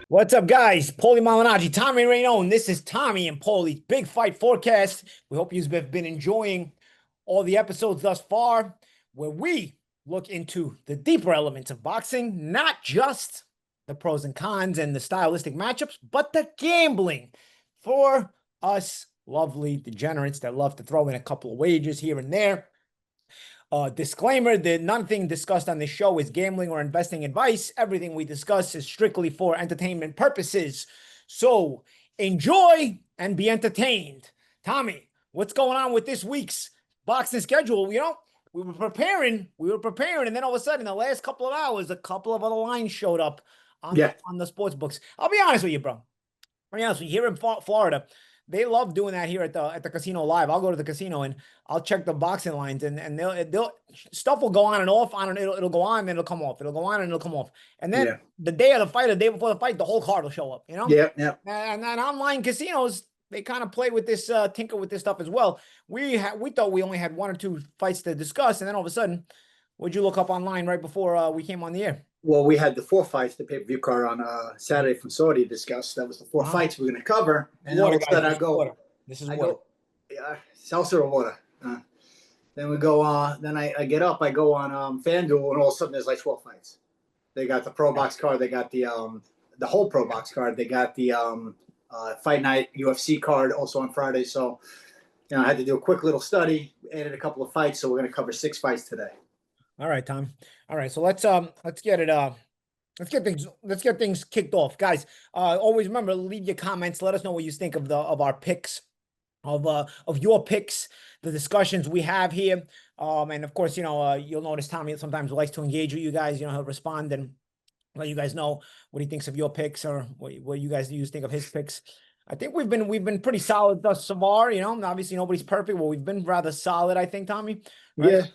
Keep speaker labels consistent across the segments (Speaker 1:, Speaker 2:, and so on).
Speaker 1: What's up, guys? Paulie Malignaggi, Tommy Rainone. This is Tommy and Paulie's Big Fight Forecast. We hope you've been enjoying all the episodes thus far, where we look into the deeper elements of boxing, not just the pros and cons and the stylistic matchups, but the gambling for us lovely degenerates that love to throw in a couple of wagers here and there. Disclaimer that nothing discussed on this show is gambling or investing advice. Everything we discuss is strictly for entertainment purposes. So enjoy and be entertained. Tommy, what's going on with this week's boxing schedule? We were preparing, and then all of a sudden, in the last couple of hours, a couple of other lines showed up on the sports books. I'll be honest with you, bro. I'll be honest with you. Here in Florida, they love doing that here at the casino live. I'll go to the casino and I'll check the boxing lines, and they'll stuff will go on and off. It'll go on and it'll come off. It'll go on and it'll come off. And then the day of the fight, the day before the fight, the whole card will show up.
Speaker 2: Yeah, yeah.
Speaker 1: And then online casinos, they kind of play with this, tinker with this stuff as well. We thought we only had one or two fights to discuss, and then all of a sudden, what'd you look up online right before we came on the air?
Speaker 2: Well, we had the four fights, the pay-per-view card on Saturday from Saudi discussed. That was the four fights we're going to cover. And
Speaker 1: water,
Speaker 2: all of a sudden
Speaker 1: I go, water. This is water.
Speaker 2: Seltzer or water. Then we go, then I get up, I go on FanDuel, and all of a sudden there's like 12 fights. They got the Pro Box card. They got the whole Pro Box card. They got the Fight Night UFC card also on Friday. So, I had to do a quick little study, added a couple of fights. So we're going to cover 6 fights today.
Speaker 1: All right, Tom. All right, so let's get it. Let's get things kicked off, guys. Always remember, leave your comments. Let us know what you think of our picks, of your picks, the discussions we have here. And of course, you'll notice Tommy sometimes likes to engage with you guys. He'll respond and let you guys know what he thinks of your picks or what you guys think of his picks. I think we've been pretty solid thus far. Obviously nobody's perfect. Well, we've been rather solid, I think, Tommy. Right?
Speaker 2: Yeah.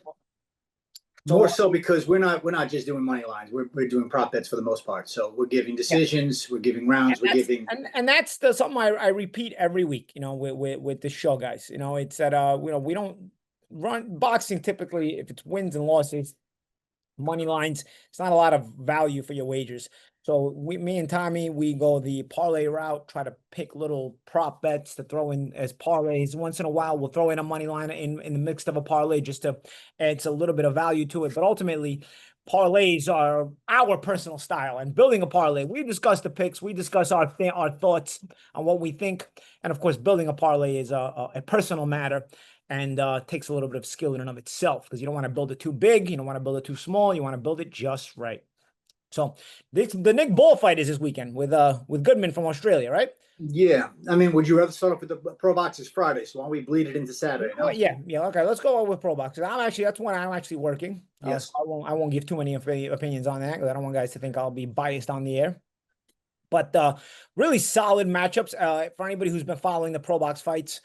Speaker 2: More so because we're not just doing money lines. We're doing prop bets for the most part. So we're giving decisions, we're giving rounds,
Speaker 1: and that's something I repeat every week. With the show, guys. It's that we don't run boxing typically if it's wins and losses, money lines. It's not a lot of value for your wagers. So me and Tommy, we go the parlay route, try to pick little prop bets to throw in as parlays. Once in a while, we'll throw in a money line in the mix of a parlay just to add a little bit of value to it. But ultimately, parlays are our personal style. And building a parlay, we discuss the picks, we discuss our thoughts on what we think. And of course, building a parlay is a personal matter and takes a little bit of skill in and of itself because you don't want to build it too big, you don't want to build it too small, you want to build it just right. So the Nick Ball fight is this weekend with Goodman from Australia, right?
Speaker 2: Yeah. I mean, would you rather start off with the Pro Boxers Friday? So why don't we bleed it into Saturday? No?
Speaker 1: Yeah. Okay. Let's go with Pro Boxers. That's when I'm actually working.
Speaker 2: Yes.
Speaker 1: So I won't give too many opinions on that because I don't want guys to think I'll be biased on the air. But really solid matchups. For anybody who's been following the Pro Box fights,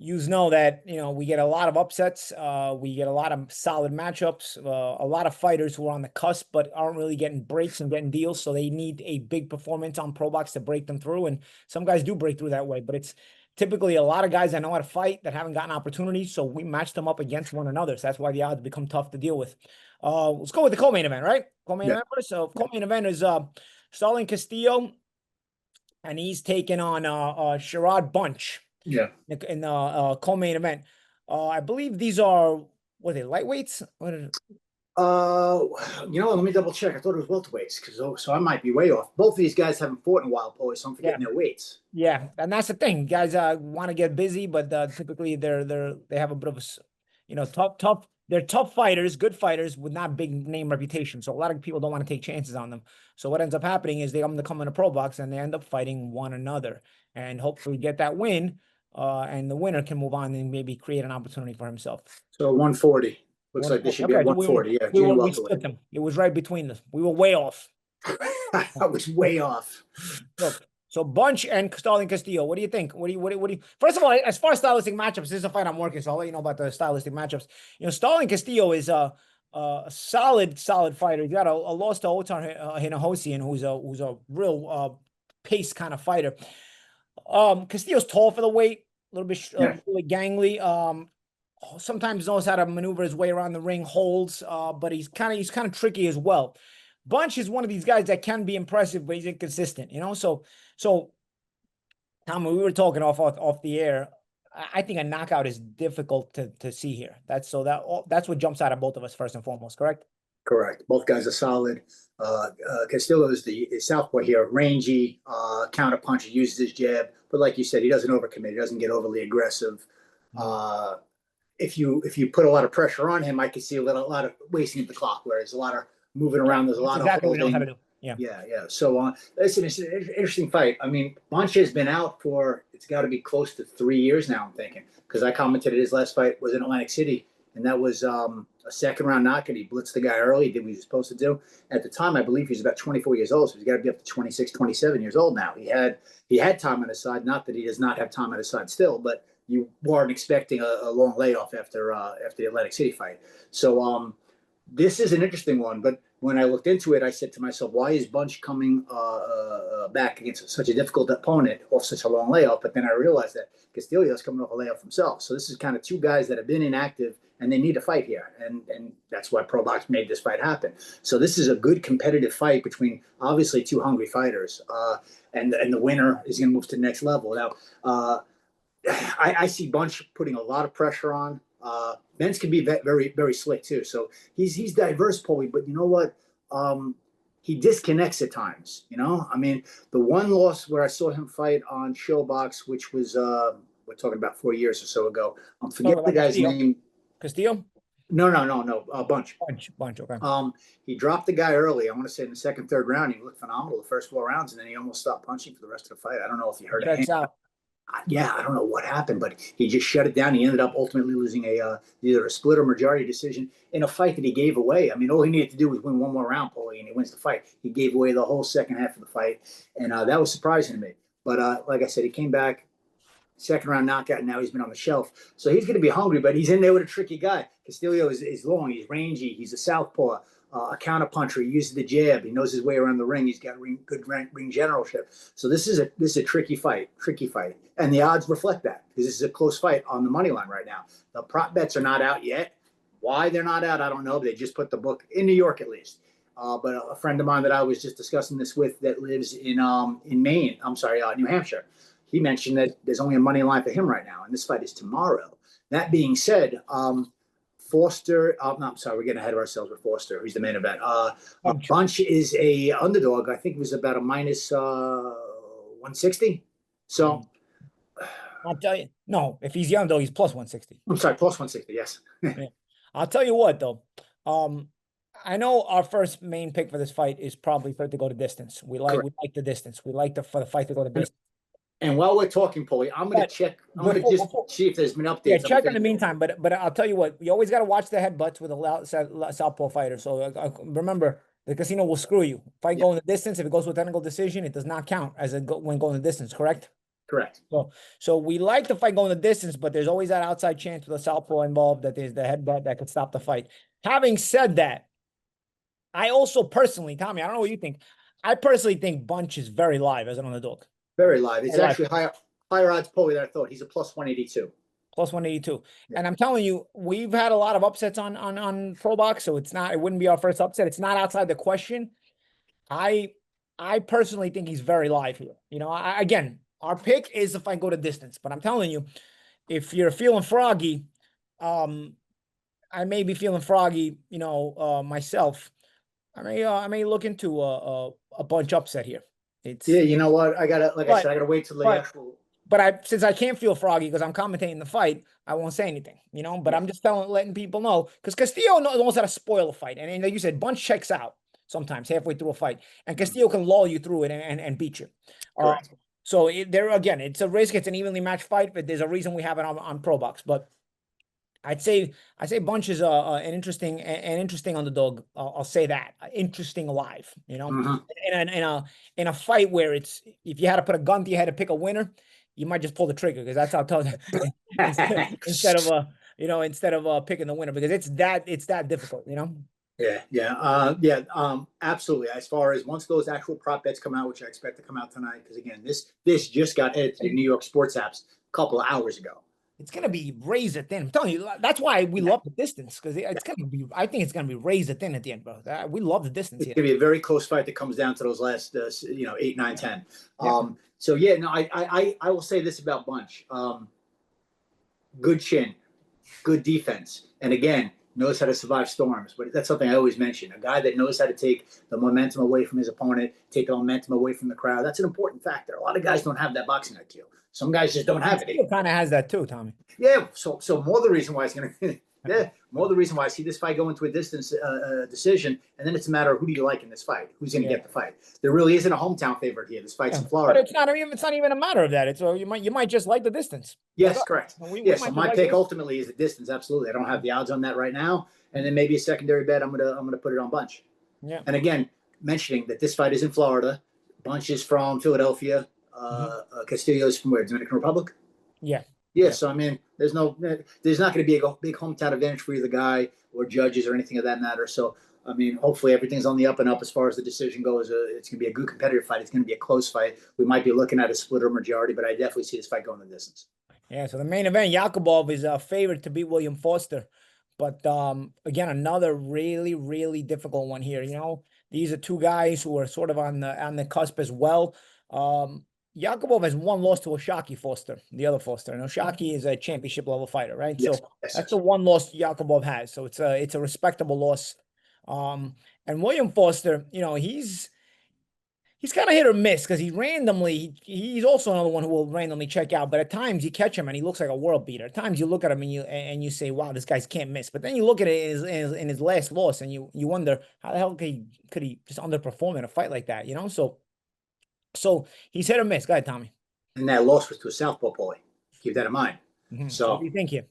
Speaker 1: you know that we get a lot of upsets. We get a lot of solid matchups. A lot of fighters who are on the cusp but aren't really getting breaks and getting deals. So they need a big performance on Pro Box to break them through. And some guys do break through that way, but it's typically a lot of guys that know how to fight that haven't gotten opportunities. So we match them up against one another. So that's why the odds become tough to deal with. Let's go with the co-main event, right? Co-main event. So co-main event is Starling Castillo, and he's taking on Sherrod Bunch.
Speaker 2: Yeah.
Speaker 1: In the co-main event. I believe these are lightweights? What is it?
Speaker 2: Let me double check. I thought it was welterweights so I might be way off. Both of these guys haven't fought in a while, Paulie, so I'm forgetting their weights.
Speaker 1: Yeah, and that's the thing. Guys want to get busy, but typically they have a bit of a tough. They're tough fighters, good fighters with not big name reputation. So a lot of people don't want to take chances on them. So what ends up happening is they come in a pro box and they end up fighting one another and hopefully get that win. And the winner can move on and maybe create an opportunity for himself.
Speaker 2: So 140. Looks like they should be at 140.
Speaker 1: We split them. It was right between us. We were way off.
Speaker 2: I was way off.
Speaker 1: Look, so Bunch and Starling Castillo. What do you think? What do you? First of all, as far as stylistic matchups, this is a fight I'm working, so I'll let you know about the stylistic matchups. Starling Castillo is a solid fighter. He got a loss to Otar Hinahosian, who's a real pace kind of fighter. Castillo's tall for the weight, a little bit really gangly. Sometimes knows how to maneuver his way around the ring, holds, but he's kind of tricky as well. Bunch is one of these guys that can be impressive, but he's inconsistent, you know. So Tom, we were talking off the air. I think a knockout is difficult to see here. That's what jumps out at both of us first and foremost, correct?
Speaker 2: Correct. Both guys are solid. Castillo is the southpaw here, rangy, counter puncher, uses his jab, but like you said, he doesn't overcommit. He doesn't get overly aggressive. If you put a lot of pressure on him, I could see a lot of wasting of the clock. Where there's a lot of moving around. There's a lot of holding. What he knows how to do.
Speaker 1: Yeah.
Speaker 2: Yeah. So listen, it's an interesting fight. I mean, Bunch has been out for it's got to be close to 3 years now. I'm thinking because I commented his last fight was in Atlantic City, and that was a second round knockout. He blitzed the guy early, did what he was supposed to do. At the time, I believe he was about 24 years old, so he's got to be up to 26, 27 years old now. He had time on his side. Not that he does not have time on his side still, but you weren't expecting a long layoff after the Atlantic City fight. So this is an interesting one, but when I looked into it, I said to myself, why is Bunch coming back against such a difficult opponent off such a long layoff? But then I realized that Castillo's coming off a layoff himself. So this is kind of two guys that have been inactive and they need a fight here. And that's why ProBox made this fight happen. So this is a good competitive fight between obviously two hungry fighters. And the winner is going to move to the next level. Now, I see Bunch putting a lot of pressure on. Benz can be very, very slick too. So he's diverse, Paulie, but you know what? He disconnects at times, you know? I mean, the one loss where I saw him fight on Showbox, which was we're talking about 4 years or so ago. I'm forgetting the guy's name.
Speaker 1: Castillo?
Speaker 2: No. Bunch.
Speaker 1: Bunch, okay.
Speaker 2: He dropped the guy early. I want to say in the second, third round. He looked phenomenal the first 4 rounds, and then he almost stopped punching for the rest of the fight. I don't know if you heard it. Yeah, I don't know what happened, but he just shut it down. He ended up ultimately losing either a split or majority decision in a fight that he gave away. I mean, all he needed to do was win one more round, Paulie, and he wins the fight. He gave away the whole second half of the fight, and that was surprising to me. But like I said, he came back, second round knockout, and now he's been on the shelf. So he's going to be hungry, but he's in there with a tricky guy. Castillo is long, he's rangy, he's a southpaw. A counter puncher. He uses the jab. He knows his way around the ring. He's got good ring generalship. So this is a tricky fight, and the odds reflect that because this is a close fight on the money line right now. The prop bets are not out yet. Why they're not out, I don't know. But they just put the book in New York at least. But a friend of mine that I was just discussing this with that lives in Maine. I'm sorry, New Hampshire. He mentioned that there's only a money line for him right now, and this fight is tomorrow. That being said, Foster, no, I'm sorry, we're getting ahead of ourselves with Foster. He's the main event. Bunch is a underdog. I think it was about a minus 160. So
Speaker 1: I'll tell you, no, if he's the underdog, he's plus 160.
Speaker 2: I'm sorry, plus 160. Yes.
Speaker 1: Yeah. I'll tell you what, though. I know our first main pick for this fight is probably for it to go to distance. We like the distance. We like for the fight to go to distance.
Speaker 2: And while we're talking, Paulie, I'm going to check. I'm going to just see if there's been updates.
Speaker 1: Yeah, check in the meantime. But I'll tell you what, you always got to watch the headbutts with a southpaw fighter. So remember, the casino will screw you. Fight going the distance, if it goes to a technical decision, it does not count as when going the distance. Correct?
Speaker 2: Correct.
Speaker 1: So we like the fight going the distance, but there's always that outside chance with a southpaw involved that there's the headbutt that could stop the fight. Having said that, I also personally, Tommy, I don't know what you think. I personally think Bunch is very live as an underdog.
Speaker 2: Very live. It's actually higher odds Paulie than I thought. He's a plus 182.
Speaker 1: Plus 182. Yeah. And I'm telling you, we've had a lot of upsets on ProBox, so it wouldn't be our first upset. It's not outside the question. I personally think he's very live here. You know, again, our pick is if I go to distance, but I'm telling you, if you're feeling froggy, I may be feeling froggy, you know, myself. I may look into a Bunch upset here.
Speaker 2: Yeah, you know what? I gotta wait till the actual.
Speaker 1: But since I can't feel froggy because I'm commentating the fight, I won't say anything, you know. But I'm just letting people know because Castillo knows how to spoil a fight, and like you said, Bunch checks out sometimes halfway through a fight, and Castillo can lull you through it and beat you. So there again, it's a risk. It's an evenly matched fight, but there's a reason we have it on ProBox. But I'd say Bunch is an interesting underdog. I'll say that interesting live, you know, in a fight where it's if you had to put a gun to your head to pick a winner, you might just pull the trigger because that's how tough instead of picking the winner because it's that difficult, you know.
Speaker 2: Absolutely. As far as once those actual prop bets come out, which I expect to come out tonight, because again, this just got added to the New York sports apps a couple of hours ago.
Speaker 1: it's gonna be razor thin. I'm telling you, that's why we love the distance, because it's gonna be. I think it's gonna be razor thin at the end, bro. We love the distance
Speaker 2: It's
Speaker 1: here.
Speaker 2: gonna be a very close fight that comes down to those last, 8, 9, 10.
Speaker 1: Yeah.
Speaker 2: So yeah, no, I will say this about Bunch. Good chin, good defense, and again, knows how to survive storms. But that's something I always mention. A guy that knows how to take the momentum away from his opponent, take the momentum away from the crowd. That's an important factor. A lot of guys don't have that boxing IQ. Some guys just don't have it.
Speaker 1: He kind of has that too, Tommy.
Speaker 2: Yeah. So more the reason why it's gonna. Yeah, more the reason why I see this fight go into a distance decision, and then it's a matter of who do you like in this fight? Who's going to get the fight? There really isn't a hometown favorite here. This fight's in Florida.
Speaker 1: But it's not even a matter of that. It's you might just like the distance.
Speaker 2: Yes, correct. So my pick ultimately is the distance. Absolutely, I don't have the odds on that right now, and then maybe a secondary bet. I'm gonna put it on Bunch.
Speaker 1: Yeah.
Speaker 2: And again, mentioning that this fight is in Florida. Bunch is from Philadelphia. Castillo is from where? Dominican Republic.
Speaker 1: Yeah.
Speaker 2: Yeah, so I mean, there's not going to be a big hometown advantage for either guy or judges or anything of that matter. So, I mean, hopefully everything's on the up and up as far as the decision goes. It's going to be a good competitive fight. It's going to be a close fight. We might be looking at a split or majority, but I definitely see this fight going the distance.
Speaker 1: Yeah, so the main event, Yakubov is a favorite to beat William Foster. But again, another really, really difficult one here. You know, these are two guys who are sort of on the cusp as well. Yakubov has one loss to Oshaki Foster, the other Foster. And Oshaki is a championship level fighter, right?
Speaker 2: Yes,
Speaker 1: so that's the one loss Yakubov has. So it's a respectable loss. And William Foster, you know, he's kind of hit or miss because he's also another one who will randomly check out. But at times you catch him and he looks like a world beater. At times you look at him and you say, wow, this guy's can't miss. But then you look at it in his last loss and you wonder how the hell could he just underperform in a fight like that, you know? So he's hit or miss. Go ahead, Tommy.
Speaker 2: And that loss was to a southpaw, Paulie. Keep that in mind. So
Speaker 1: what do you think here?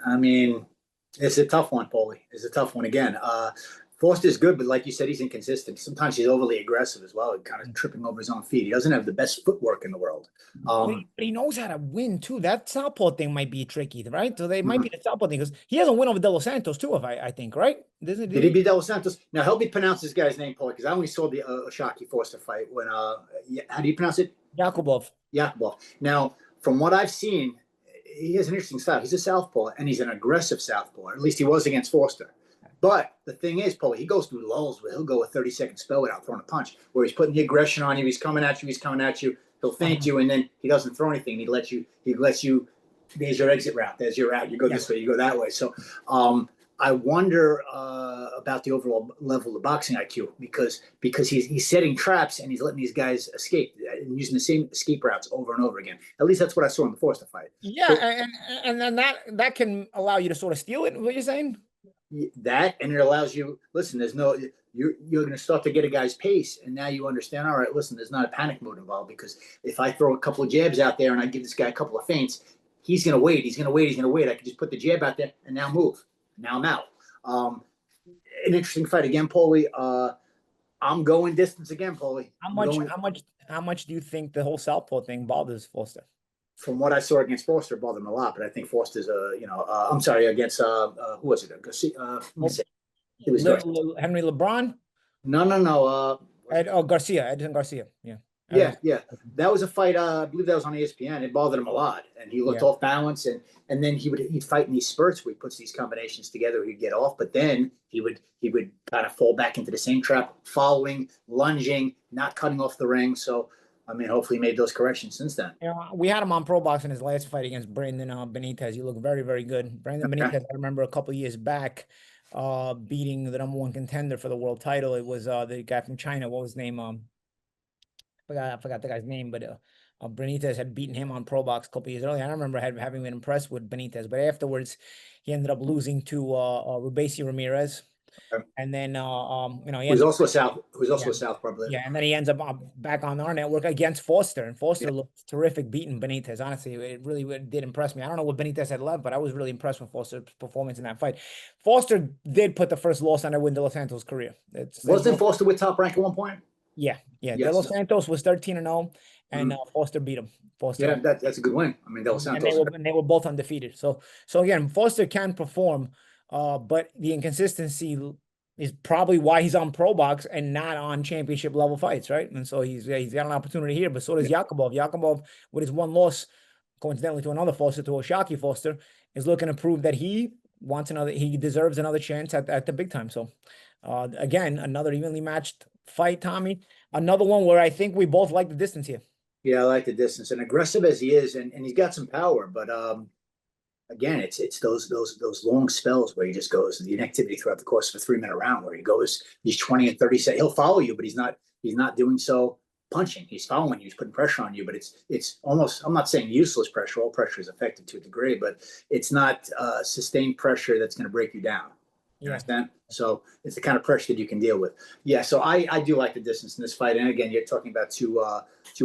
Speaker 2: I mean, it's a tough one, Paulie. It's a tough one again. Foster's good, but like you said, he's inconsistent. Sometimes he's overly aggressive as well, kind of tripping over his own feet. He doesn't have the best footwork in the world.
Speaker 1: But he knows how to win too. That southpaw thing might be tricky, right? So they might be the southpaw thing because he has a win over De Los Santos too, I think, right?
Speaker 2: Did he beat De Los Santos? Now help me pronounce this guy's name, Paulie, because I only saw the Oshaki Foster fight when how do you pronounce it?
Speaker 1: Yakubov.
Speaker 2: Yakubov. Now, from what I've seen, he has an interesting style. He's a southpaw, and he's an aggressive southpaw. At least he was against Foster. But the thing is, Paulie, he goes through lulls where he'll go a 30-second spell without throwing a punch, where he's putting the aggression on you. He's coming at you. He'll feint you, and then he doesn't throw anything. He lets you. There's your exit route. There's your route. You go this way. You go that way. So I wonder about the overall level of boxing IQ because he's setting traps and he's letting these guys escape and using the same escape routes over and over again. At least that's what I saw in the Forster fight.
Speaker 1: Yeah, and then that can allow you to sort of steal it. What you're saying?
Speaker 2: That, and it allows you. Listen, you're going to start to get a guy's pace, and now you understand. All right, listen, there's not a panic mode involved because if I throw a couple of jabs out there and I give this guy a couple of feints, he's going to wait. I can just put the jab out there and now move. Now I'm out. An interesting fight again, Paulie. I'm going distance again, Paulie.
Speaker 1: How much do you think the whole southpaw thing bothers Foster?
Speaker 2: From what I saw against Foster, bothered him a lot. But I think Foster's I'm sorry, against who was it? It was
Speaker 1: Henry LeBron.
Speaker 2: No.
Speaker 1: Edson Garcia. Yeah.
Speaker 2: Yeah. That was a fight. I believe that was on ESPN. It bothered him a lot, and he looked off balance. And then he'd fight in these spurts where he puts these combinations together. He'd get off, but then he would kind of fall back into the same trap, following, lunging, not cutting off the ring. So I mean, hopefully he made those corrections since then.
Speaker 1: We had him on Pro Box in his last fight against Brandon Benitez. He looked very, very good. Brandon Benitez, I remember a couple of years back, beating the #1 contender for the world title. It was the guy from China. What was his name? I forgot the guy's name, but Benitez had beaten him on Pro Box a couple years earlier. I remember having been impressed with Benitez, but afterwards he ended up losing to Rubesi Ramirez. Okay. And then
Speaker 2: who's also a South probably.
Speaker 1: Yeah, and then he ends up back on our network against Foster, and Foster looked terrific beating Benitez. Honestly, it really did impress me. I don't know what Benitez had left, but I was really impressed with Foster's performance in that fight. Foster did put the first loss on Edwin De Los Santos' career.
Speaker 2: Wasn't Foster with Top Rank at one point?
Speaker 1: Yeah. Yes. De Los Santos was 13-0, and Foster beat him.
Speaker 2: Yeah, that's a good win. I mean, De Los Santos.
Speaker 1: And they were both undefeated. So again, Foster can perform, but the inconsistency is probably why he's on Pro Box and not on championship level fights, right? And so he's got an opportunity here, but so does Yakubov. Yakubov, with his one loss, coincidentally to another Foster, to Oshaki Foster, is looking to prove that he deserves another chance at the big time. So, again, another evenly matched fight, Tommy. Another one where I think we both like the distance here.
Speaker 2: Yeah, I like the distance, and aggressive as he is, and he's got some power, but again, it's those long spells where he just goes the inactivity throughout the course of a 3 minute round where he goes these 20 and 30 seconds. He'll follow you, but he's not doing so punching. He's following you. He's putting pressure on you, but it's almost, I'm not saying useless pressure. All pressure is effective to a degree, but it's not sustained pressure that's going to break you down. You understand? So it's the kind of pressure that you can deal with. Yeah. So I do like the distance in this fight. And again, you're talking about two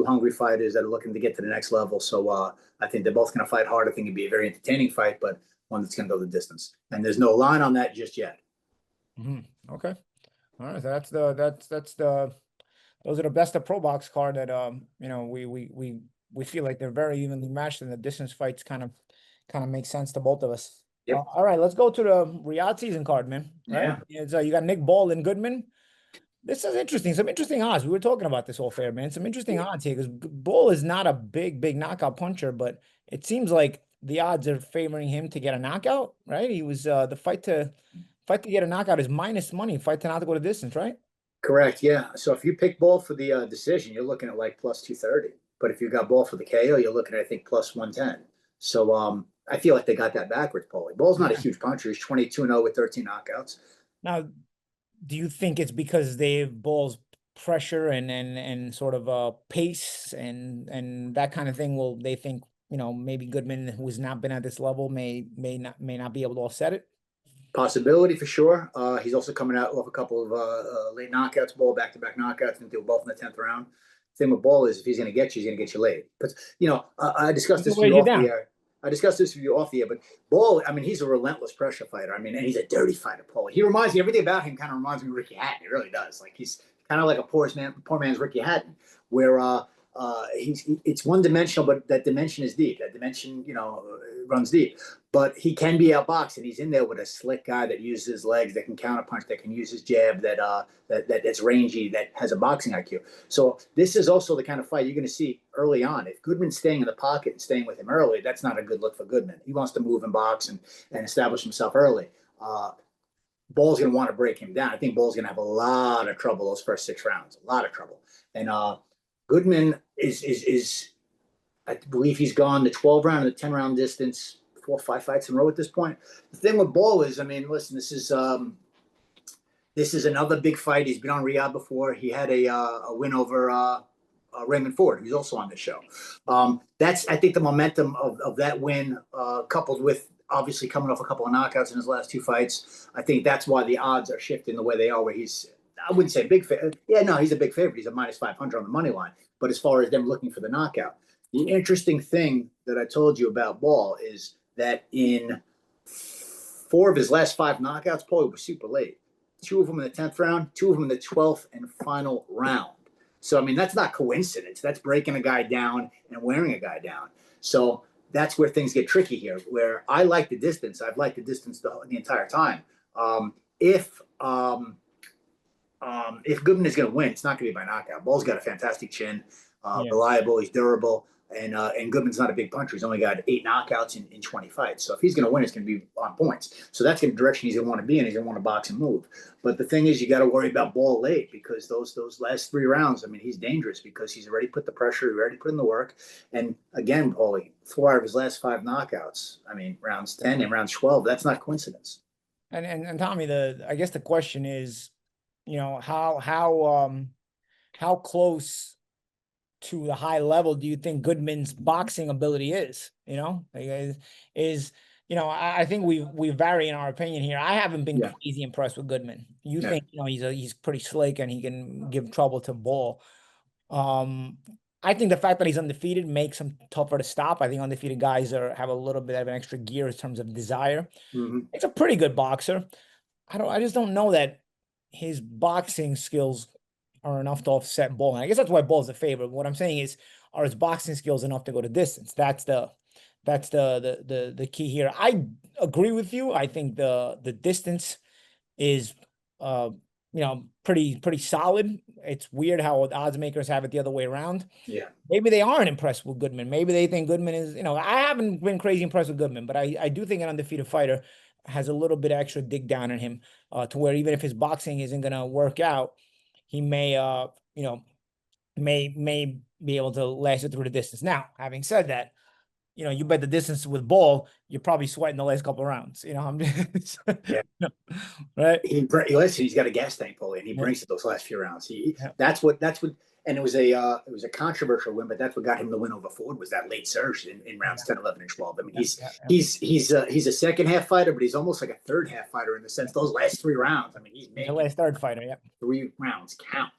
Speaker 2: hungry fighters that are looking to get to the next level. So I think they're both going to fight hard. I think it'd be a very entertaining fight, but one that's going to go the distance. And there's no line on that just yet.
Speaker 1: Okay. All right. That's the those are the best of Pro Box card that we feel like they're very evenly matched, and the distance fights kind of make sense to both of us.
Speaker 2: Yep.
Speaker 1: All right, let's go to the Riyadh season card, man. Right?
Speaker 2: Yeah.
Speaker 1: It's, you got Nick Ball and Goodman. This is interesting. Some interesting odds. We were talking about this all fair, man. Some interesting odds here because Ball is not a big knockout puncher, but it seems like the odds are favoring him to get a knockout, right? He was the fight to get a knockout is minus money. Fight to not to go to distance, right?
Speaker 2: Correct. Yeah. So if you pick Ball for the decision, you're looking at like plus 230. But if you got Ball for the KO, you're looking at, I think, plus 110. So I feel like they got that backwards, Paulie. Ball's not a huge puncher. He's 22-0 with 13 knockouts.
Speaker 1: Now, do you think it's because they've Ball's pressure and sort of pace and that kind of thing? Will they think, maybe Goodman, who has not been at this level, may not be able to offset it?
Speaker 2: Possibility for sure. He's also coming out off a couple of late knockouts, Ball back-to-back knockouts. I think they were both in the 10th round. The thing with Ball is if he's going to get you, he's going to get you late. But, I discussed this with you off the air. But Ball, I mean, he's a relentless pressure fighter. I mean, and he's a dirty fighter, Paul. He reminds me, everything about him kind of reminds me of Ricky Hatton. He really does. Like, he's kind of like a poor man's Ricky Hatton, where it's one dimensional, but that dimension is deep. That dimension, runs deep. But he can be outboxed, and he's in there with a slick guy that uses his legs, that can counterpunch, that can use his jab, that's rangy, that has a boxing IQ. So this is also the kind of fight you're going to see early on. If Goodman's staying in the pocket and staying with him early, that's not a good look for Goodman. He wants to move and box and establish himself early. Ball's going to want to break him down. I think Ball's going to have a lot of trouble those first 6 rounds, a lot of trouble. And Goodman is I believe he's gone the 12 round and the 10 round distance, 4 or 5 fights in a row at this point. The thing with Ball is, I mean, listen, this is another big fight. He's been on Riyadh before. He had a win over Raymond Ford, who's also on the show. That's, I think, the momentum of that win, coupled with obviously coming off a couple of knockouts in his last 2 fights. I think that's why the odds are shifting the way they are, where he's, I wouldn't say big favorite. Yeah, no, he's a big favorite. He's a minus 500 on the money line. But as far as them looking for the knockout, the interesting thing that I told you about Ball is that in 4 of his last 5 knockouts, Paul was super late. 2 of them in the 10th round, 2 of them in the 12th and final round. So, I mean, that's not coincidence. That's breaking a guy down and wearing a guy down. So that's where things get tricky here, where I like the distance. I've liked the distance the entire time. If Goodman is going to win, it's not going to be by knockout. Ball's got a fantastic chin, reliable, he's durable. And Goodman's not a big puncher. He's only got 8 knockouts in 20 fights. So if he's going to win, it's going to be on points. So that's the direction he's going to want to be in. He's going to want to box and move. But the thing is, you got to worry about Ball late, because those last 3 rounds, I mean, he's dangerous because he's already put the pressure, he's already put in the work. And again, Paulie, 4 out of his last 5 knockouts, I mean, rounds 10 and rounds 12, that's not coincidence.
Speaker 1: And Tommy, I guess the question is, how close to the high level do you think Goodman's boxing ability is? I think we vary in our opinion here. I haven't been crazy impressed with Goodman. You think he's pretty slick and he can give trouble to Ball. I think the fact that he's undefeated makes him tougher to stop. I think undefeated guys have a little bit of an extra gear in terms of desire. He's a pretty good boxer. I just don't know that his boxing skills are enough to offset Ball. And I guess that's why Ball's the favorite. What I'm saying is, are his boxing skills enough to go to distance? That's the key here. I agree with you. I think the distance is pretty solid. It's weird how odds makers have it the other way around.
Speaker 2: Yeah.
Speaker 1: Maybe they aren't impressed with Goodman. Maybe they think Goodman is, I haven't been crazy impressed with Goodman, but I do think an undefeated fighter has a little bit extra dig down in him, to where even if his boxing isn't gonna work out, he may may be able to last it through the distance. Now, having said that, you bet the distance with Ball, you're probably sweating the last couple of rounds. I'm just,
Speaker 2: Yeah.
Speaker 1: right.
Speaker 2: Listen, he's got a gas tank pulley, and he
Speaker 1: Yeah.
Speaker 2: brings it those last few rounds.
Speaker 1: Yeah.
Speaker 2: That's what, and it was a controversial win, but that's what got him the win over Ford, was that late surge in rounds 10, 11, and 12. I mean, he's a second half fighter, but he's almost like a third half fighter in the sense those last 3 rounds. I mean, he's
Speaker 1: the
Speaker 2: making
Speaker 1: last third fighter. Yeah.
Speaker 2: 3 rounds count.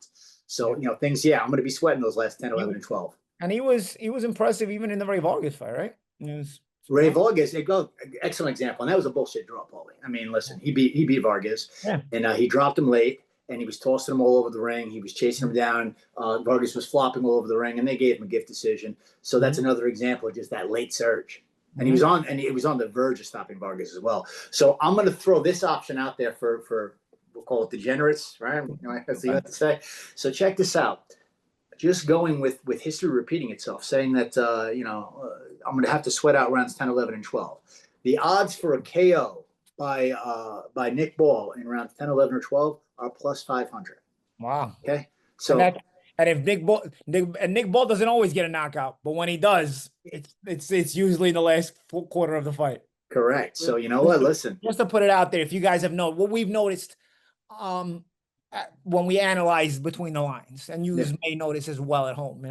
Speaker 2: So things. Yeah, I'm going to be sweating those last 10, 11, and 12.
Speaker 1: And he was impressive even in the Ray Vargas fight, right?
Speaker 2: Ray Vargas, excellent example, and that was a bullshit draw, Paulie. I mean, listen, he beat Vargas, and he dropped him late, and he was tossing him all over the ring. He was chasing him down. Vargas was flopping all over the ring, and they gave him a gift decision. So that's another example of just that late surge. And he was on the verge of stopping Vargas as well. So I'm going to throw this option out there for we'll call it degenerates, right? That's what you have to say. So check this out. Just going with history repeating itself, saying that I'm going to have to sweat out rounds 10, 11, and 12. The odds for a KO by Nick Ball in rounds 10, 11, or 12 are plus 500.
Speaker 1: Wow.
Speaker 2: Okay. So
Speaker 1: and if Nick Ball doesn't always get a knockout, but when he does, it's usually in the last quarter of the fight.
Speaker 2: Correct. So you know what? Listen,
Speaker 1: just to put it out there, if you guys have known what we've noticed, when we analyze between the lines, and you may notice as well at home,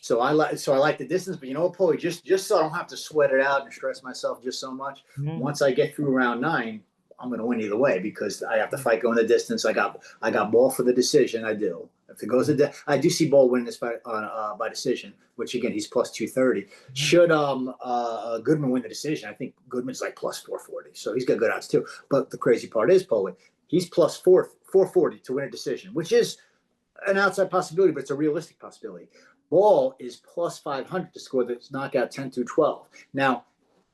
Speaker 2: So I like the distance, but Paulie, just so I don't have to sweat it out and stress myself just so much. Once I get through round 9, I'm going to win either way because I have the fight going the distance. I got Ball for the decision. I do. If it goes I do see Ball winning this fight by decision, which again he's plus 230. Should Goodman win the decision, I think Goodman's like plus 440, so he's got good odds too. But the crazy part is, Paulie, he's plus 440 to win a decision, which is an outside possibility, but it's a realistic possibility. Ball is plus 500 to score the knockout 10 through 12. Now,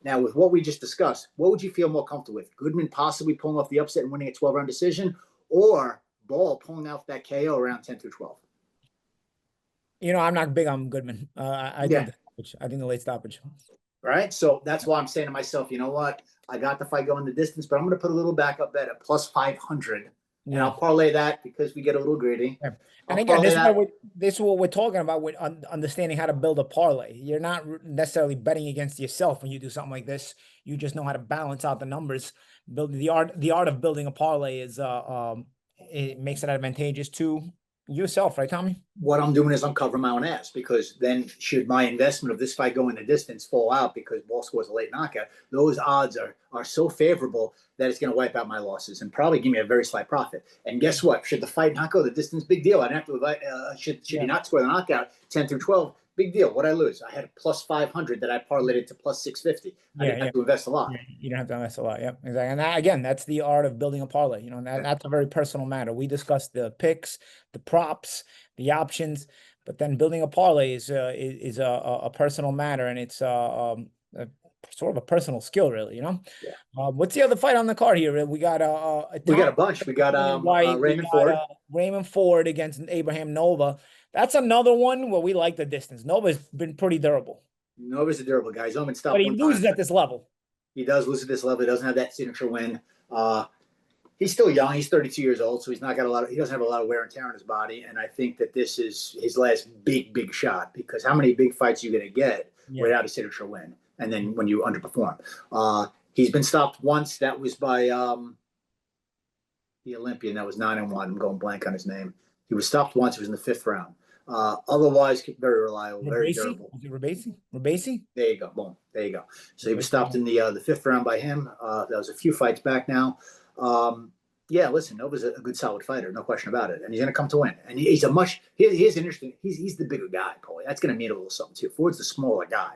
Speaker 2: with what we just discussed, what would you feel more comfortable with? Goodman possibly pulling off the upset and winning a 12-round decision, or Ball pulling off that KO around 10 through 12?
Speaker 1: I'm not big on Goodman. I think the late stoppage.
Speaker 2: Right. So that's why I'm saying to myself, you know what? I got the fight going the distance, but I'm going to put a little backup bet at plus 500. And I'll parlay that because we get a little greedy.
Speaker 1: Yeah. And again, this is what we're talking about with understanding how to build a parlay. You're not necessarily betting against yourself when you do something like this. You just know how to balance out the numbers. The art of building a parlay is it makes it advantageous to yourself, right, Tommy?
Speaker 2: What I'm doing is I'm covering my own ass, because then should my investment of this fight go in the distance fall out because Ball scores a late knockout, those odds are so favorable that it's going to wipe out my losses and probably give me a very slight profit. And guess what? Should the fight not go the distance, big deal. I'd have to should he not score the knockout 10 through 12, big deal. What I lose? I had a plus 500 that I parlayed it to plus 650. I didn't have to invest a lot.
Speaker 1: You don't have to invest a lot. Yep, exactly. And again, that's the art of building a parlay. That's a very personal matter. We discussed the picks, the props, the options, but then building a parlay is a personal matter, and it's sort of a personal skill, really. What's the other fight on the card here? We got a
Speaker 2: bunch. We got Raymond Ford.
Speaker 1: Raymond Ford against Abraham Nova. That's another one where we like the distance. Nova's been pretty durable.
Speaker 2: Nova's a durable guy. He's only been stopped.
Speaker 1: But he loses at this level.
Speaker 2: He does lose at this level. He doesn't have that signature win. He's still young. He's 32 years old, so he doesn't have a lot of wear and tear on his body. And I think that this is his last big shot, because how many big fights are you going to get without a signature win? And then when you underperform, he's been stopped once. That was by the Olympian. That was 9-1. I'm going blank on his name. He was stopped once. It was in the 5th round. Otherwise, very reliable, very durable.
Speaker 1: Was it Rabasi?
Speaker 2: There you go. Boom. There you go. So he was stopped in the 5th round by him. That was a few fights back now. Listen, Nova's a good, solid fighter, no question about it, and he's going to come to win. And he's here's an interesting. He's the bigger guy, Paulie. That's going to mean a little something too. Ford's the smaller guy.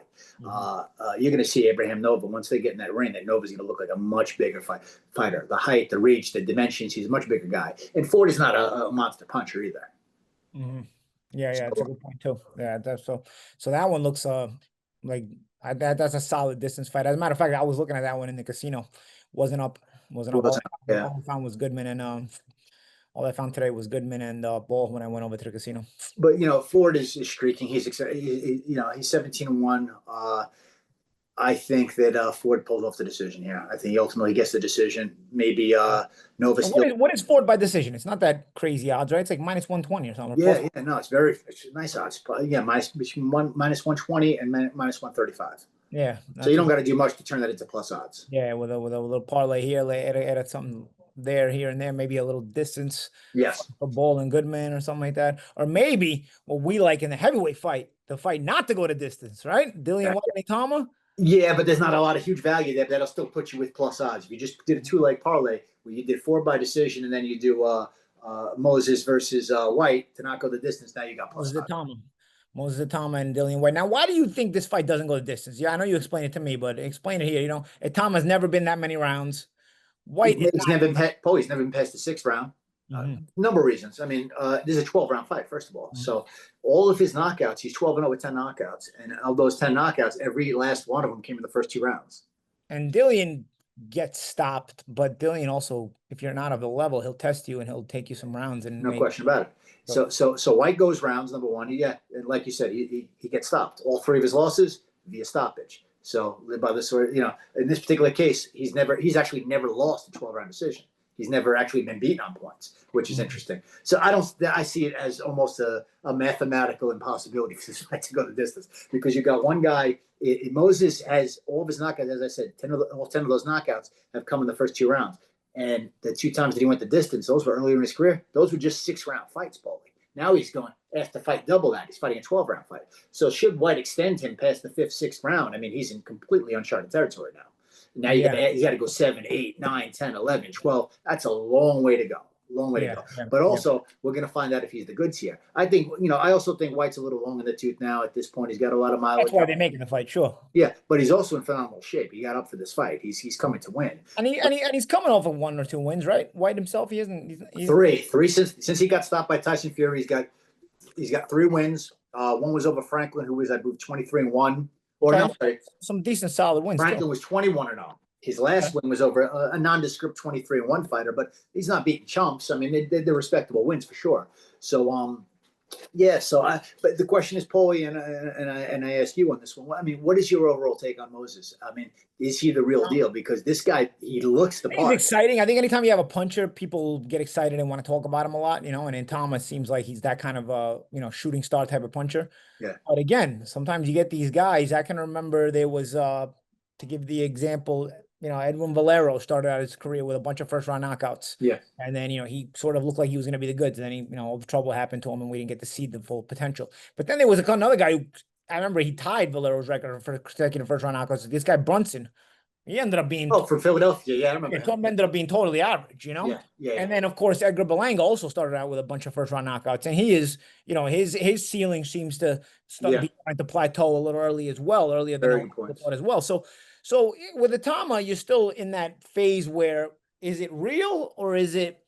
Speaker 2: You're going to see Abraham Nova once they get in that ring. That Nova's going to look like a much bigger fighter. The height, the reach, the dimensions. He's a much bigger guy. And Ford is not a monster puncher either.
Speaker 1: Mm-hmm. Yeah, that's a good point too. Yeah, that's so that one looks like that's a solid distance fight. As a matter of fact, I was looking at that one in the casino. Wasn't up. All I found was Goodman and all I found today was Goodman and Ball when I went over to the casino.
Speaker 2: But Ford is streaking. He's he's 17-1. I think that Ford pulled off the decision here. I think he ultimately gets the decision. Maybe Nova
Speaker 1: And
Speaker 2: still.
Speaker 1: what is Ford by decision? It's not that crazy odds, right? It's like minus 120 or something.
Speaker 2: Yeah, yeah, no, it's nice odds. Yeah, between minus 120 and minus 135.
Speaker 1: Yeah,
Speaker 2: So you don't got to do much to turn that into plus odds.
Speaker 1: yeah, with a little parlay here, add something there, here and there, maybe a little distance
Speaker 2: Yes.
Speaker 1: for Ball and Goodman or something like that, or maybe what we like in the heavyweight fight, the fight not to go to distance, right? Dillian White and Itama.
Speaker 2: Yeah, but there's not a lot of huge value there. That'll still put you with plus odds. If you just did a 2-leg parlay where you did Ford by decision and then you do Moses versus White to not go the distance, now you got plus odds.
Speaker 1: Moses Itama and Dillian White. Now, why do you think this fight doesn't go the distance? Yeah, I know you explained it to me, but explain it here. Itama's never been that many rounds. White
Speaker 2: he's never been past the 6th round. Number of reasons. I mean, this is a 12-round fight, first of all. So all of his knockouts, he's 12-0 with 10 knockouts. And of those 10 knockouts, every last one of them came in the first 2 rounds.
Speaker 1: And Dillian gets stopped, but Dillian also, if you're not of the level, he'll test you and he'll take you some rounds. And
Speaker 2: no question about it. So White goes rounds, number one. Yeah, and like you said, he gets stopped. All 3 of his losses via stoppage. So by this sort, in this particular case, he's actually never lost a 12-round decision. He's never actually been beaten on points, which is interesting. So I see it as almost a mathematical impossibility for this fight to go the distance, because you got one guy. Moses has all of his knockouts, as I said, all 10 of those knockouts have come in the first 2 rounds. And the 2 times that he went the distance, those were earlier in his career. Those were just 6-round fights, Paulie. Now he's going after fight double that. He's fighting a 12-round fight. So should White extend him past the 5th, 6th round, I mean, he's in completely uncharted territory now. Now you got to go 7, 8, 9, 10, 11, 12. That's a long way to go. But also, we're going to find out if he's the goods here. I think, I also think White's a little long in the tooth now at this point. He's got a lot of mileage.
Speaker 1: That's why they're making the fight, sure.
Speaker 2: Yeah, but he's also in phenomenal shape. He got up for this fight. He's coming to win.
Speaker 1: And he's coming off of 1 or 2 wins, right? White himself, he isn't. He's
Speaker 2: 3 since he got stopped by Tyson Fury. He's got 3 wins. One was over Franklin, who was, I believe, 23-1. Or no, sorry,
Speaker 1: some decent solid wins.
Speaker 2: Franklin was 21-0. His last win was over a nondescript 23-1 fighter, but he's not beating chumps. I mean, they're respectable wins for sure. So, but the question is, Paulie, and I ask you on this one. I mean, what is your overall take on Moses? I mean, is he the real deal? Because this guy, he looks the part.
Speaker 1: He's exciting. I think anytime you have a puncher, people get excited and want to talk about him a lot, and Thomas seems like he's that kind of shooting star type of puncher.
Speaker 2: Yeah.
Speaker 1: But again, sometimes you get these guys. I can remember there was, to give the example, Edwin Valero started out his career with a bunch of first-round knockouts.
Speaker 2: Yeah.
Speaker 1: And then, he sort of looked like he was going to be the goods. And then all the trouble happened to him and we didn't get to see the full potential. But then there was another guy who, I remember he tied Valero's record for consecutive first-round knockouts. This guy, Brunson, he ended up being...
Speaker 2: Oh, from Philadelphia. Yeah, I remember.
Speaker 1: He ended up being totally average,
Speaker 2: Yeah.
Speaker 1: And then, of course, Edgar Berlanga also started out with a bunch of first-round knockouts. And he is, his ceiling seems to be trying to plateau a little earlier than I thought as well. So with Itama, you're still in that phase where, is it real or is it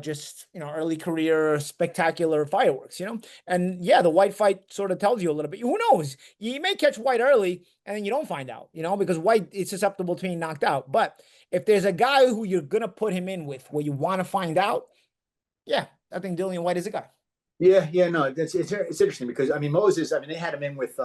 Speaker 1: just, early career spectacular fireworks, And yeah, the White fight sort of tells you a little bit. Who knows? You may catch White early and then you don't find out, because White is susceptible to being knocked out. But if there's a guy who you're going to put him in with where you want to find out, yeah, I think Dillian White is a guy.
Speaker 2: Yeah, no, it's interesting because Moses, they had him in with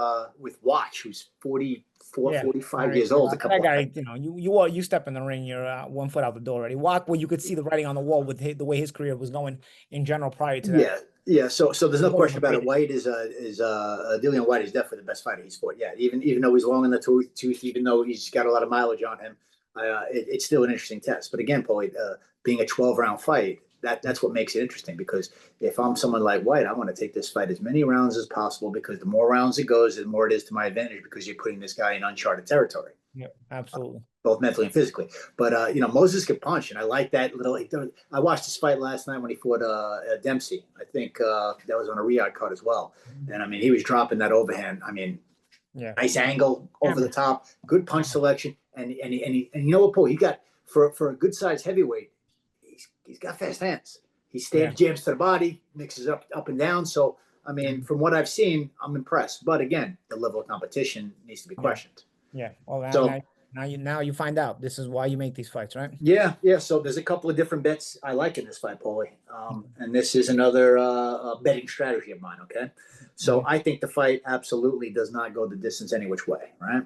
Speaker 2: Watch, who's 45 years old.
Speaker 1: That guy, you step in the ring, you're 1 foot out the door already. Walk where you could see the writing on the wall with the way his career was going in general prior to that.
Speaker 2: Yeah. So there's no question about it. White Dillian White is definitely the best fighter he's fought. Yeah, even though he's long in the tooth, even though he's got a lot of mileage on him, it's still an interesting test. But again, Paulie, being a 12-round fight. That's what makes it interesting, because if I'm someone like White, I want to take this fight as many rounds as possible, because the more rounds it goes, the more it is to my advantage, because you're putting this guy in uncharted territory.
Speaker 1: Yeah, absolutely.
Speaker 2: Both mentally and physically. But, Moses can punch, and I like that little – I watched his fight last night when he fought Dempsey. I think that was on a Riyadh card as well. And, he was dropping that overhand. Nice angle over the top, good punch selection. And you know what, Paul? He got – for a good-sized heavyweight, he's got fast hands. He jams to the body, mixes up and down. So, from what I've seen, I'm impressed. But again, the level of competition needs to be questioned.
Speaker 1: Yeah. Well, Now you find out this is why you make these fights, right?
Speaker 2: Yeah, yeah. So there's a couple of different bets I like in this fight, Paulie. And this is another betting strategy of mine. Okay, so I think the fight absolutely does not go the distance any which way. Right.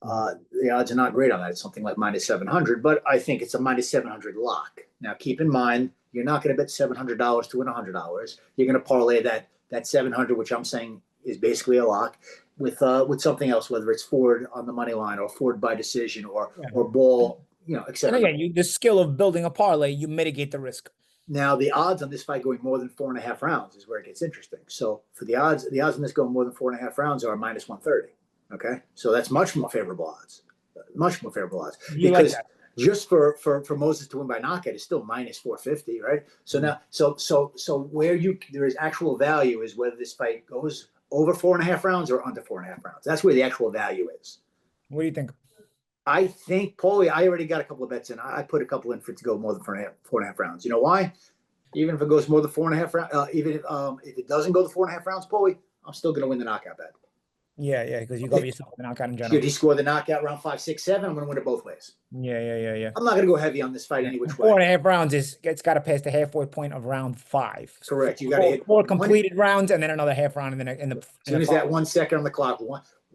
Speaker 2: The odds are not great on that. It's something like -700, but I think it's a -700 lock. Now, keep in mind, you're not going to bet $700 to win $100. You're going to parlay that 700, which I'm saying is basically a lock, with something else, whether it's Ford on the money line or Ford by decision or ball, etc.
Speaker 1: And again, the skill of building a parlay, you mitigate the risk.
Speaker 2: Now, the odds on this fight going more than 4.5 rounds is where it gets interesting. So for the odds on this going more than 4.5 rounds are -130. Okay, so that's much more favorable odds. Much more favorable odds. Because like just for Moses to win by knockout is still -450, right? So now, so where there is actual value is whether this fight goes over 4.5 rounds or under 4.5 rounds. That's where the actual value is.
Speaker 1: What do you think?
Speaker 2: I think, Paulie, I already got a couple of bets in. I put a couple in for it to go more than 4.5 rounds. You know why? Even if it goes more than 4.5 rounds, even if it doesn't go to 4.5 rounds, Paulie, I'm still going to win the knockout bet.
Speaker 1: Yeah, because you got yourself the knockout in general.
Speaker 2: Should he score the knockout round 5, 6, 7? I'm going to win it both ways.
Speaker 1: Yeah.
Speaker 2: I'm not going to go heavy on this fight any which way.
Speaker 1: 4.5 rounds it's got to pass the halfway point of round 5.
Speaker 2: Correct. You got to hit
Speaker 1: four completed rounds and then another half round in the.
Speaker 2: As soon as that 1 second on the clock,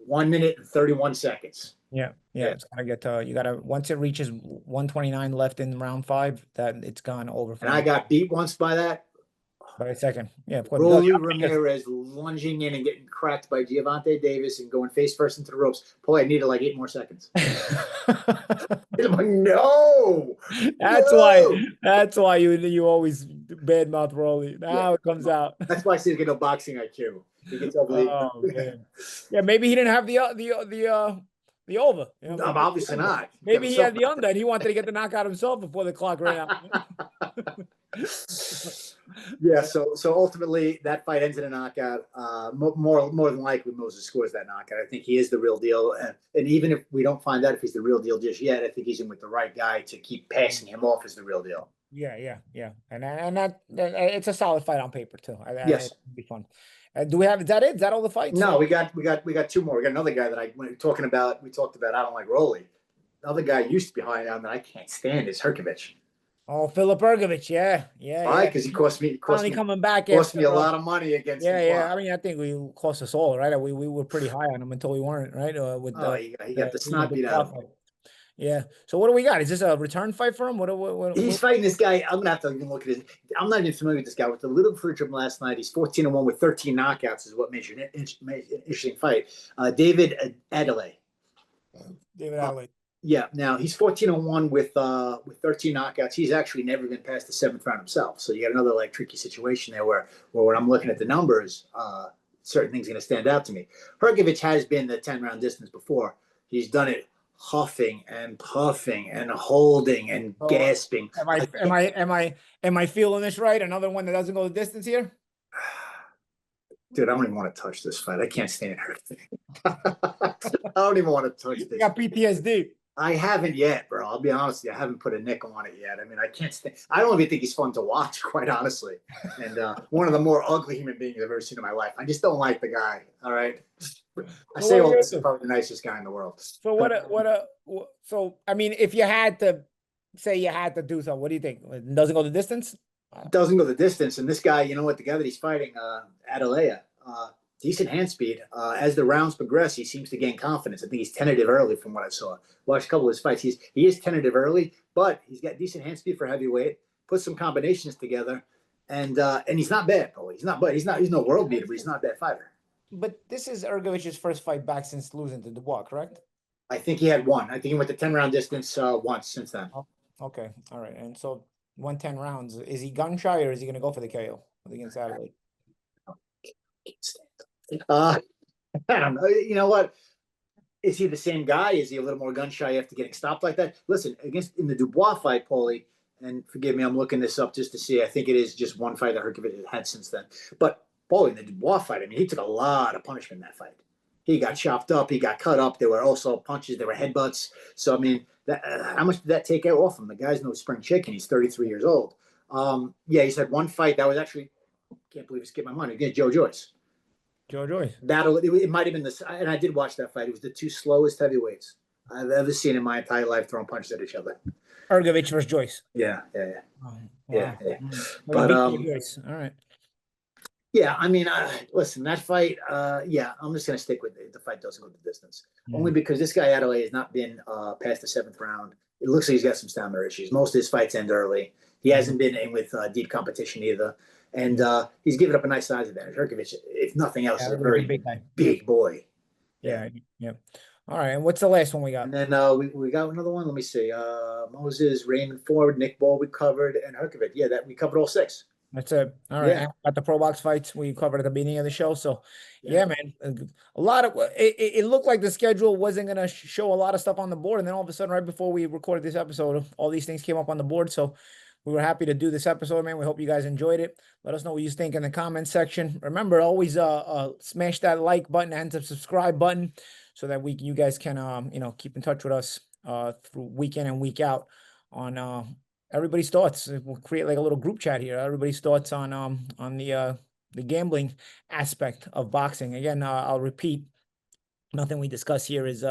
Speaker 2: 1 minute and 31 seconds.
Speaker 1: Yeah. It's gotta get to once it reaches 129 left in round 5, that it's gone over.
Speaker 2: And I got beat once by that.
Speaker 1: By a second. Yeah, of course.
Speaker 2: Rolly Ramirez lunging in and getting cracked by Gervonta Davis and going face first into the ropes. Boy, I needed like 8 more seconds. I'm like, no.
Speaker 1: That's why you always badmouth Rolly. Now it comes out.
Speaker 2: That's why I say he's got no boxing IQ. He gets over the.
Speaker 1: Oh man. Yeah, maybe he didn't have the over.
Speaker 2: Obviously not.
Speaker 1: Maybe he had the under and he wanted to get the knockout himself before the clock ran out.
Speaker 2: Yeah, so ultimately that fight ends in a knockout. More than likely Moses scores that knockout. I think he is the real deal, and even if we don't find out if he's the real deal just yet, I think he's in with the right guy to keep passing him off as the real deal.
Speaker 1: Yeah, and that it's a solid fight on paper too.
Speaker 2: Yes,
Speaker 1: it'll be fun. Do we have? Is that it? Is that all the fights?
Speaker 2: No, we got 2 more. We got another guy that we talked about. I don't like Rolly. The other guy used to be high down that I can't stand is Herkovich.
Speaker 1: Oh, Filip Ergovic, yeah.
Speaker 2: Why? Because he cost me
Speaker 1: coming back.
Speaker 2: Cost me a lot of money against.
Speaker 1: Yeah. I mean, I think we cost us all, right? We were pretty high on him until we weren't, right?
Speaker 2: He got the snot beat out of him.
Speaker 1: Yeah. So what do we got? Is this a return fight for him?
Speaker 2: He's fighting this guy. I'm gonna have to even look at his. I'm not even familiar with this guy. With the little footage from last night, he's 14-1 with 13 knockouts. Is what made it an interesting fight. David Adelaide.
Speaker 1: David Adelaide.
Speaker 2: Yeah. Now he's 14-1 with 13 knockouts. He's actually never been past the 7th round himself. So you got another tricky situation there where when I'm looking at the numbers, certain things are going to stand out to me. Herkovich has been the 10-round distance before. He's done it huffing and puffing and holding and gasping.
Speaker 1: Am I feeling this right? Another one that doesn't go the distance here?
Speaker 2: Dude, I don't even want to touch this fight. I can't stand her. I don't even want to touch this.
Speaker 1: You got PTSD.
Speaker 2: I haven't yet, bro. I'll be honest with you. I haven't put a nickel on it yet. I mean, I can't stand. I don't even think he's fun to watch, quite honestly. And one of the more ugly human beings I've ever seen in my life. I just don't like the guy. All right. I say all this is probably the nicest guy in the world.
Speaker 1: So so I mean, if you had to say you had to do something, what do you think? It doesn't go the distance?
Speaker 2: Doesn't go the distance. And this guy, you know what, the guy that he's fighting, Adelaide, decent hand speed. As the rounds progress, he seems to gain confidence. I think he's tentative early from what I saw. Watched a couple of his fights. He is tentative early, but he's got decent hand speed for heavyweight. Put some combinations together, and he's not bad, Paulie. He's no world beater, but he's not a bad fighter.
Speaker 1: But this is Ergovich's first fight back since losing to Dubois, correct?
Speaker 2: I think he had one. I think he went the 10-round distance once since then.
Speaker 1: Oh, okay, all right. And so 10 rounds. Is he gun shy or is he going to go for the KO against Adelaide?
Speaker 2: I don't know. You know what? Is he the same guy? Is he a little more gun shy after getting stopped like that? Listen, in the Dubois fight, Paulie, and forgive me, I'm looking this up just to see. I think it is just one fight that Herkovich had since then. But Paulie, in the Dubois fight, I mean, he took a lot of punishment in that fight. He got chopped up. He got cut up. There were also punches. There were headbutts. So, I mean, how much did that take out off him? The guy's no spring chicken. He's 33 years old. Yeah, he's had one fight that was actually, can't believe it skipped my mind, against Joe Joyce.
Speaker 1: Joe Joyce.
Speaker 2: It might have been and I did watch that fight. It was the 2 slowest heavyweights. I've ever seen in my entire life throwing punches at each other.
Speaker 1: Ergovich versus Joyce.
Speaker 2: Yeah.
Speaker 1: Oh,
Speaker 2: Yeah.
Speaker 1: wow.
Speaker 2: Yeah.
Speaker 1: Well, you
Speaker 2: But
Speaker 1: beat Joyce. All right.
Speaker 2: yeah, I mean, listen, that fight, yeah, I'm just gonna stick with it. The fight doesn't go the distance, only because this guy Adelaide has not been past the seventh round. It looks like he's got some stamina issues. Most of his fights end early. He hasn't been in with deep competition either, and he's given up a nice size advantage. Herkovich, if nothing else,
Speaker 1: Yeah,
Speaker 2: is a
Speaker 1: Ergovich is a
Speaker 2: very
Speaker 1: big guy.
Speaker 2: big boy.
Speaker 1: Yeah. Yeah. All right. And what's the last one we got?
Speaker 2: And then we got another one. Let me see. Moses, Raymond Ford, Nick Ball we covered, and Herkovich. Yeah, that we covered all six.
Speaker 1: That's it. All right.
Speaker 2: Yeah.
Speaker 1: And got the pro box fights we covered at the beginning of the show. So,
Speaker 2: Yeah.
Speaker 1: yeah, man, a lot of it looked like the schedule wasn't going to show a lot of stuff on the board. And then all of a sudden, right before we recorded this episode, all these things came up on the board. So, we were happy to do this episode, man. We hope you guys enjoyed it. Let us know what you think in the comments section. Remember, always smash that like button and the subscribe button so that you guys can keep in touch with us through week in and week out on everybody's thoughts. We'll create like a little group chat here. Everybody's thoughts on the gambling aspect of boxing. Again, I'll repeat. Nothing we discuss here is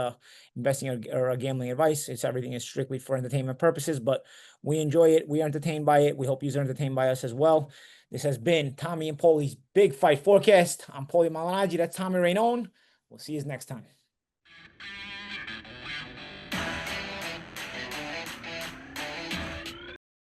Speaker 1: investing or gambling advice. Everything is strictly for entertainment purposes, but we enjoy it. We are entertained by it. We hope you're entertained by us as well. This has been Tommy and Poli's Big Fight Forecast. I'm Poli Malignaggi. That's Tommy Raynone. We'll see you next time.